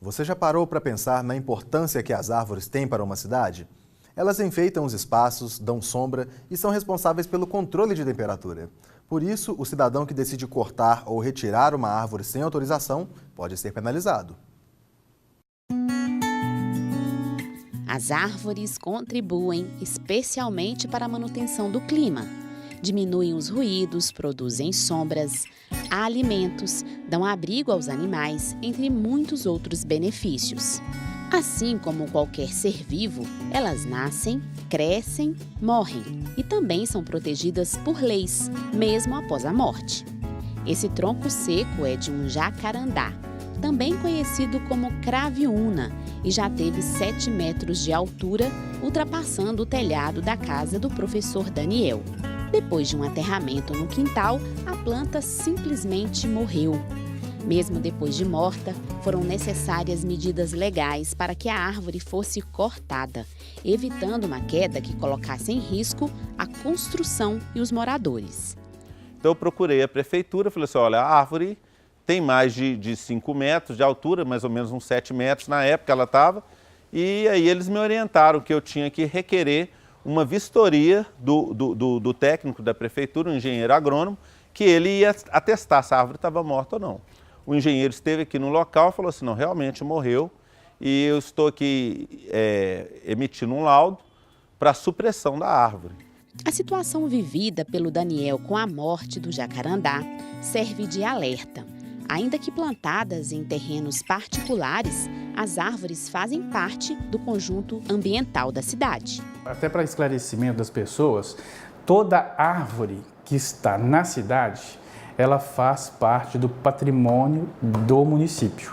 Você já parou para pensar na importância que as árvores têm para uma cidade? Elas enfeitam os espaços, dão sombra e são responsáveis pelo controle de temperatura. Por isso, o cidadão que decide cortar ou retirar uma árvore sem autorização pode ser penalizado. As árvores contribuem especialmente para a manutenção do clima. Diminuem os ruídos, produzem sombras, há alimentos, dão abrigo aos animais, entre muitos outros benefícios. Assim como qualquer ser vivo, elas nascem, crescem, morrem e também são protegidas por leis, mesmo após a morte. Esse tronco seco é de um jacarandá, também conhecido como craviúna, e já teve 7 metros de altura, ultrapassando o telhado da casa do professor Daniel. Depois de um aterramento no quintal, a planta simplesmente morreu. Mesmo depois de morta, foram necessárias medidas legais para que a árvore fosse cortada, evitando uma queda que colocasse em risco a construção e os moradores. Então eu procurei a prefeitura, falei assim, olha, a árvore tem mais de 5 metros de altura, mais ou menos uns 7 metros na época ela estava, e aí eles me orientaram que eu tinha que requerer uma vistoria do técnico da prefeitura, um engenheiro agrônomo, que ele ia atestar se a árvore estava morta ou não. O engenheiro esteve aqui no local e falou assim, não, realmente morreu, e eu estou aqui emitindo um laudo para a supressão da árvore. A situação vivida pelo Daniel com a morte do jacarandá serve de alerta. Ainda que plantadas em terrenos particulares, as árvores fazem parte do conjunto ambiental da cidade. Até para esclarecimento das pessoas, toda árvore que está na cidade, ela faz parte do patrimônio do município.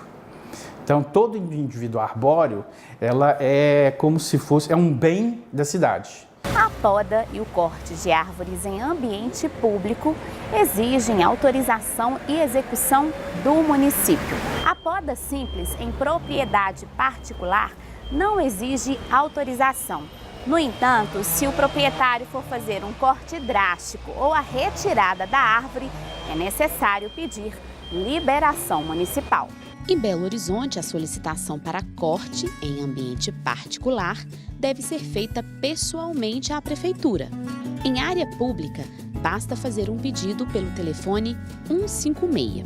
Então, todo indivíduo arbóreo, ela é como se fosse, é um bem da cidade. A poda e o corte de árvores em ambiente público exigem autorização e execução do município. A poda simples em propriedade particular não exige autorização. No entanto, se o proprietário for fazer um corte drástico ou a retirada da árvore, é necessário pedir liberação municipal. Em Belo Horizonte, a solicitação para corte em ambiente particular deve ser feita pessoalmente à prefeitura. Em área pública, basta fazer um pedido pelo telefone 156.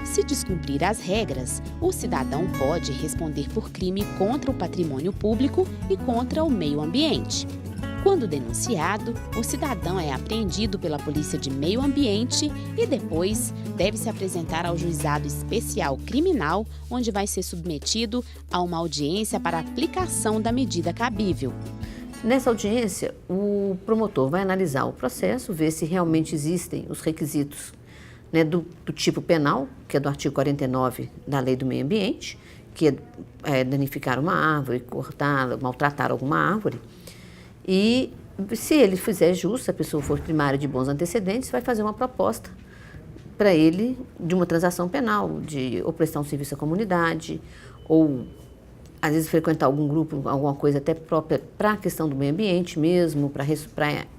Se descumprir as regras, o cidadão pode responder por crime contra o patrimônio público e contra o meio ambiente. Quando denunciado, o cidadão é apreendido pela Polícia de Meio Ambiente e depois deve se apresentar ao Juizado Especial Criminal, onde vai ser submetido a uma audiência para aplicação da medida cabível. Nessa audiência, o promotor vai analisar o processo, ver se realmente existem os requisitos, né, do tipo penal, que é do artigo 49 da Lei do Meio Ambiente, que é danificar uma árvore, cortar, maltratar alguma árvore. E se ele fizer jus, se a pessoa for primária de bons antecedentes, vai fazer uma proposta para ele de uma transação penal, de ou prestar um serviço à comunidade, ou às vezes frequentar algum grupo, alguma coisa até própria para a questão do meio ambiente mesmo, para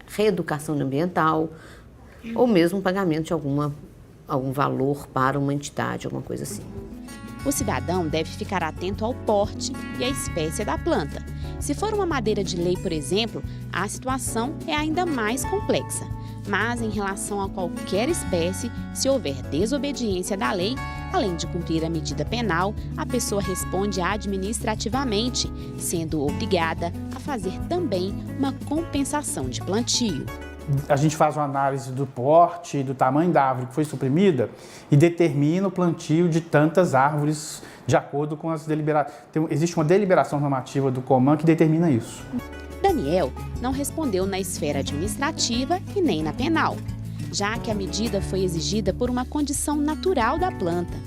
reeducação ambiental, ou mesmo pagamento de algum valor para uma entidade, alguma coisa assim. O cidadão deve ficar atento ao porte e à espécie da planta. Se for uma madeira de lei, por exemplo, a situação é ainda mais complexa. Mas em relação a qualquer espécie, se houver desobediência da lei, além de cumprir a medida penal, a pessoa responde administrativamente, sendo obrigada a fazer também uma compensação de plantio. A gente faz uma análise do porte, do tamanho da árvore que foi suprimida e determina o plantio de tantas árvores de acordo com as deliberações. Existe uma deliberação normativa do COMAN que determina isso. Daniel não respondeu na esfera administrativa e nem na penal, já que a medida foi exigida por uma condição natural da planta.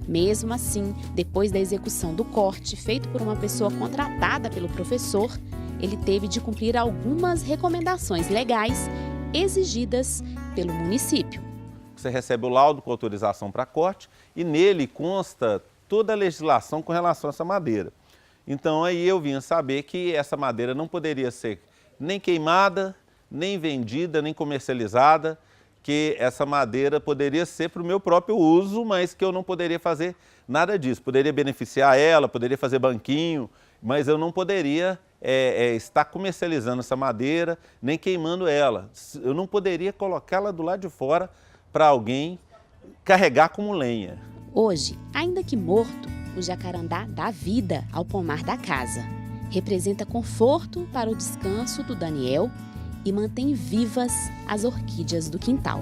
Mesmo assim, depois da execução do corte feito por uma pessoa contratada pelo professor, ele teve de cumprir algumas recomendações legais exigidas pelo município. Você recebe o laudo com autorização para corte e nele consta toda a legislação com relação a essa madeira. Então aí eu vinha saber que essa madeira não poderia ser nem queimada, nem vendida, nem comercializada, que essa madeira poderia ser para o meu próprio uso, mas que eu não poderia fazer nada disso. Poderia beneficiar ela, poderia fazer banquinho, mas eu não poderia estar comercializando essa madeira, nem queimando ela. Eu não poderia colocá-la do lado de fora para alguém carregar como lenha. Hoje, ainda que morto, o jacarandá dá vida ao pomar da casa. Representa conforto para o descanso do Daniel e mantém vivas as orquídeas do quintal.